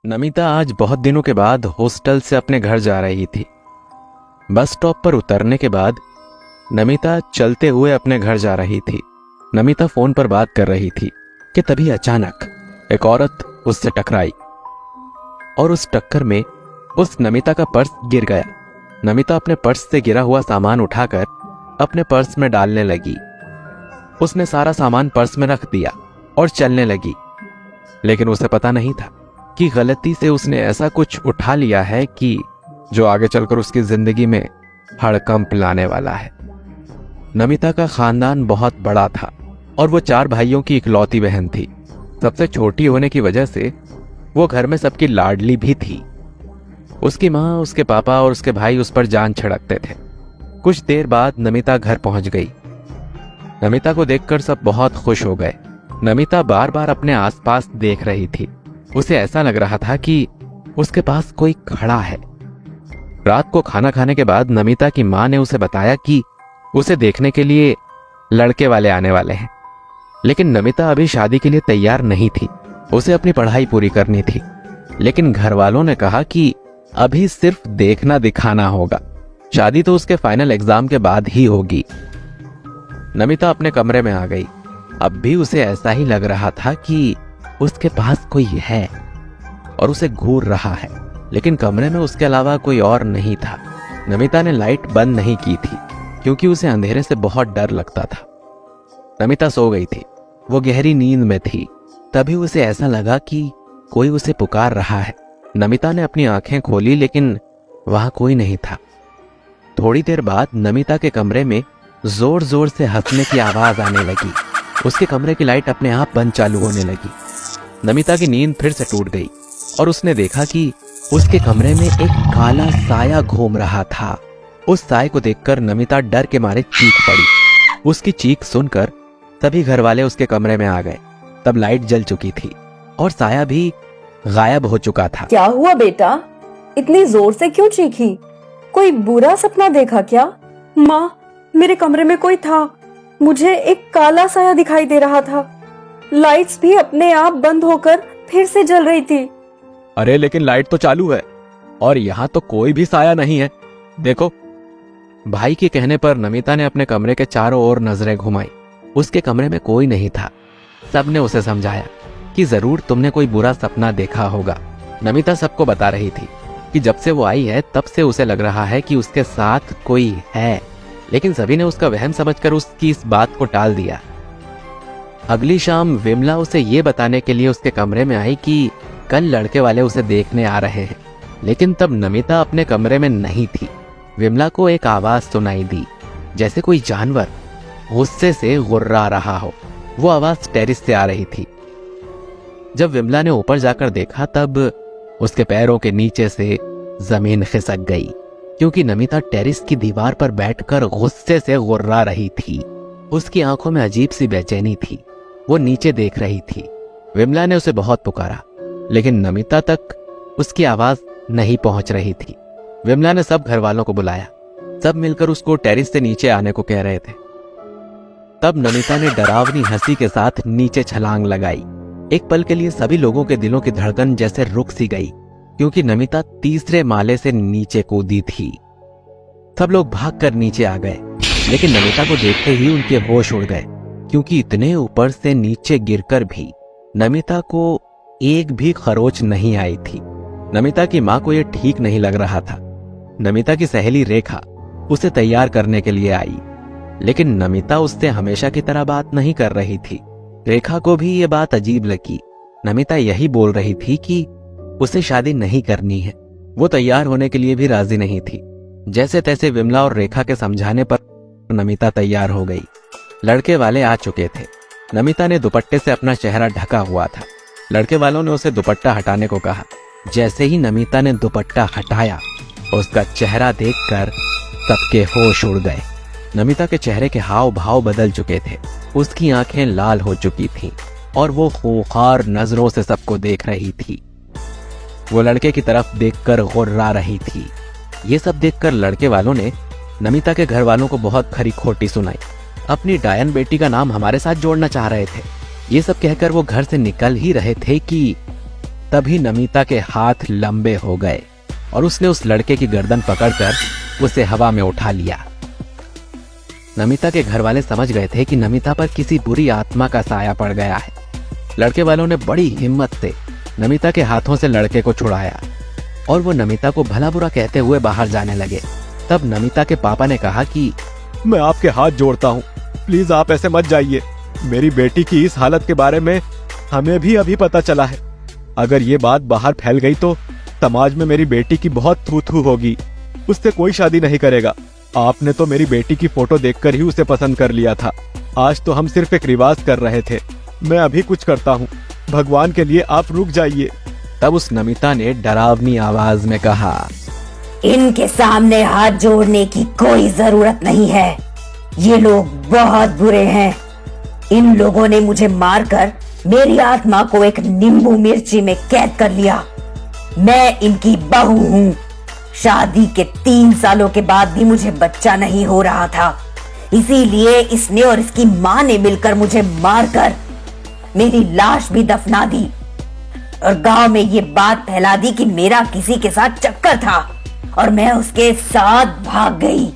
नमिता आज बहुत दिनों के बाद हॉस्टल से अपने घर जा रही थी। बस स्टॉप पर उतरने के बाद नमिता चलते हुए अपने घर जा रही थी। नमिता फोन पर बात कर रही थी कि तभी अचानक एक औरत उससे टकराई और उस टक्कर में उस नमिता का पर्स गिर गया। नमिता अपने पर्स से गिरा हुआ सामान उठाकर अपने पर्स में डालने लगी। उसने सारा सामान पर्स में रख दिया और चलने लगी, लेकिन उसे पता नहीं था कि गलती से उसने ऐसा कुछ उठा लिया है कि जो आगे चलकर उसकी जिंदगी में हड़कंप लाने वाला है। नमिता का खानदान बहुत बड़ा था और वो 4 भाइयों की इकलौती बहन थी। सबसे छोटी होने की वजह से वो घर में सबकी लाडली भी थी। उसकी माँ, उसके पापा और उसके भाई उस पर जान छिड़कते थे। कुछ देर बाद नमिता घर पहुंच गई। नमिता को देखकर सब बहुत खुश हो गए। नमिता बार बार अपने आसपास देख रही थी। उसे ऐसा लग रहा था कि उसके पास कोई खड़ा है। रात को खाना खाने के बाद नमिता की माँ ने उसे बताया कि उसे देखने के लिए लड़के वाले आने वाले हैं, लेकिन नमिता अभी शादी के लिए तैयार नहीं थी। उसे अपनी पढ़ाई पूरी करनी थी, लेकिन घर वालों ने कहा कि अभी सिर्फ देखना दिखाना होगा, शादी तो उसके फाइनल एग्जाम के बाद ही होगी। नमिता अपने कमरे में आ गई। अब भी उसे ऐसा ही लग रहा था कि उसके पास कोई है और उसे घूर रहा है, लेकिन कमरे में उसके अलावा कोई और नहीं था। नमिता ने लाइट बंद नहीं की थी क्योंकि उसे अंधेरे से बहुत डर लगता था। नमिता सो गई थी। वो गहरी नींद में थी। तभी उसे ऐसा लगा कि कोई उसे पुकार रहा है। नमिता ने अपनी आंखें खोली, लेकिन वहां कोई नहीं था। थोड़ी देर बाद नमिता के कमरे में जोर जोर से हंसने की आवाज आने लगी। उसके कमरे की लाइट अपने आप बंद चालू होने लगी। नमिता की नींद फिर से टूट गई और उसने देखा कि उसके कमरे में एक काला साया घूम रहा था। उस साए को देखकर नमिता डर के मारे चीख पड़ी। उसकी चीख सुनकर सभी घर वाले उसके कमरे में आ गए। तब लाइट जल चुकी थी और साया भी गायब हो चुका था। क्या हुआ बेटा, इतनी जोर से क्यों चीखी? कोई बुरा सपना देखा क्या? माँ, मेरे कमरे में कोई था। मुझे एक काला साया दिखाई दे रहा था। लाइट्स भी अपने आप बंद होकर फिर से जल रही थी। अरे लेकिन लाइट तो चालू है और यहाँ तो कोई भी साया नहीं है, देखो। भाई के कहने पर नमिता ने अपने कमरे के चारों ओर नजरें घुमाई। उसके कमरे में कोई नहीं था। सबने उसे समझाया कि जरूर तुमने कोई बुरा सपना देखा होगा। नमिता सबको बता रही थी कि जब से वो आई है तब से उसे लग रहा है कि उसके साथ कोई है, लेकिन सभी ने उसका वहम समझकर उसकी इस बात को टाल दिया। अगली शाम विमला उसे ये बताने के लिए उसके कमरे में आई कि कल लड़के वाले उसे देखने आ रहे हैं, लेकिन तब नमिता अपने कमरे में नहीं थी। विमला को एक आवाज सुनाई दी, जैसे कोई जानवर गुस्से से गुर्रा रहा हो। वो आवाज टेरिस से आ रही थी। जब विमला ने ऊपर जाकर देखा तब उसके पैरों के नीचे से जमीन खिसक गई, क्योंकि नमिता टेरिस की दीवार पर बैठकर गुस्से से गुर्रा रही थी। उसकी आंखों में अजीब सी बेचैनी थी। वो नीचे देख रही थी। विमला ने उसे बहुत पुकारा, लेकिन नमिता तक उसकी आवाज नहीं पहुंच रही थी। विमला ने सब घर वालों को बुलाया। सब मिलकर उसको टेरिस से नीचे आने को कह रहे थे। तब नमिता ने डरावनी हंसी के साथ नीचे छलांग लगाई। एक पल के लिए सभी लोगों के दिलों की धड़कन जैसे रुक सी गई, क्योंकि नमिता तीसरे माले से नीचे कूदी थी। सब लोग भागकर नीचे आ गए, लेकिन नमिता को देखते ही उनके होश उड़ गए, क्योंकि इतने ऊपर से नीचे गिरकर भी नमिता को एक भी खरोच नहीं आई थी। नमिता की माँ को यह ठीक नहीं लग रहा था। नमिता की सहेली रेखा उसे तैयार करने के लिए आई, लेकिन नमिता उससे हमेशा की तरह बात नहीं कर रही थी। रेखा को भी ये बात अजीब लगी। नमिता यही बोल रही थी कि उसे शादी नहीं करनी है। वो तैयार होने के लिए भी राजी नहीं थी। जैसे तैसे विमला और रेखा के समझाने पर नमिता तैयार हो गई। लड़के वाले आ चुके थे। नमिता ने दुपट्टे से अपना चेहरा ढका हुआ था। लड़के वालों ने उसे दुपट्टा हटाने को कहा। जैसे ही नमिता ने दुपट्टा हटाया, उसका चेहरा देखकर सबके होश उड़ गए। नमिता के चेहरे के हाव भाव बदल चुके थे। उसकी आंखें लाल हो चुकी थीं और वो खूंखार नजरों से सबको देख रही थी। वो लड़के की तरफ देखकर गुर्रा रही थी। ये सब देखकर लड़के वालों ने नमिता के घर वालों को बहुत खरी खोटी सुनाई। अपनी डायन बेटी का नाम हमारे साथ जोड़ना चाह रहे थे। ये सब कहकर वो घर से निकल ही रहे थे कि तभी नमिता के हाथ लंबे हो गए और उसने उस लड़के की गर्दन पकड़कर उसे हवा में उठा लिया। नमिता के घर वाले समझ गए थे कि नमिता पर किसी बुरी आत्मा का साया पड़ गया है। लड़के वालों ने बड़ी हिम्मत से नमिता के हाथों से लड़के को छुड़ाया और वो नमिता को भला बुरा कहते हुए बाहर जाने लगे। तब नमिता के पापा ने कहा कि मैं आपके हाथ जोड़ता हूँ, प्लीज आप ऐसे मत जाइए। मेरी बेटी की इस हालत के बारे में हमें भी अभी पता चला है। अगर ये बात बाहर फैल गई तो समाज में मेरी बेटी की बहुत थू थू होगी। उससे कोई शादी नहीं करेगा। आपने तो मेरी बेटी की फोटो देखकर ही उसे पसंद कर लिया था। आज तो हम सिर्फ एक रिवाज कर रहे थे। मैं अभी कुछ करता हूँ, भगवान के लिए आप रुक जाइए। तब उस नमिता ने डरावनी आवाज में कहा, इनके सामने हाथ जोड़ने की कोई जरूरत नहीं है। ये लोग बहुत बुरे हैं। इन लोगों ने मुझे मारकर मेरी आत्मा को एक नींबू मिर्ची में कैद कर लिया। मैं इनकी बहू हूँ। शादी के 3 सालों के बाद भी मुझे बच्चा नहीं हो रहा था, इसीलिए इसने और इसकी माँ ने मिलकर मुझे मारकर मेरी लाश भी दफना दी और गांव में ये बात फैला दी कि मेरा किसी के साथ चक्कर था और मैं उसके साथ भाग गई।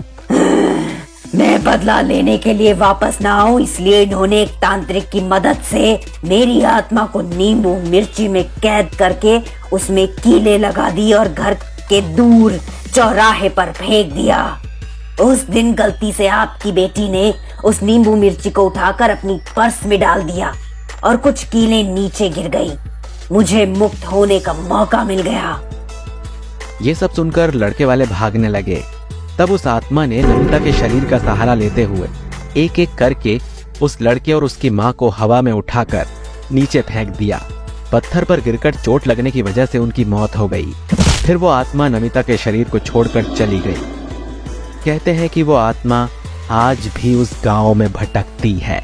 मैं बदला लेने के लिए वापस ना आऊं, इसलिए इन्होंने एक तांत्रिक की मदद से मेरी आत्मा को नींबू मिर्ची में कैद करके उसमें कीले लगा दी और घर के दूर चौराहे पर फेंक दिया। उस दिन गलती से आपकी बेटी ने उस नींबू मिर्ची को उठाकर अपनी पर्स में डाल दिया और कुछ कीले नीचे गिर गई। मुझे मुक्त होने का मौका मिल गया। ये सब सुनकर लड़के वाले भागने लगे। तब उस आत्मा ने नमिता के शरीर का सहारा लेते हुए एक एक करके उस लड़के और उसकी माँ को हवा में उठाकर नीचे फेंक दिया। पत्थर पर गिरकर चोट लगने की वजह से उनकी मौत हो गई। फिर वो आत्मा नमिता के शरीर को छोड़कर चली गई। कहते हैं कि वो आत्मा आज भी उस गांव में भटकती है।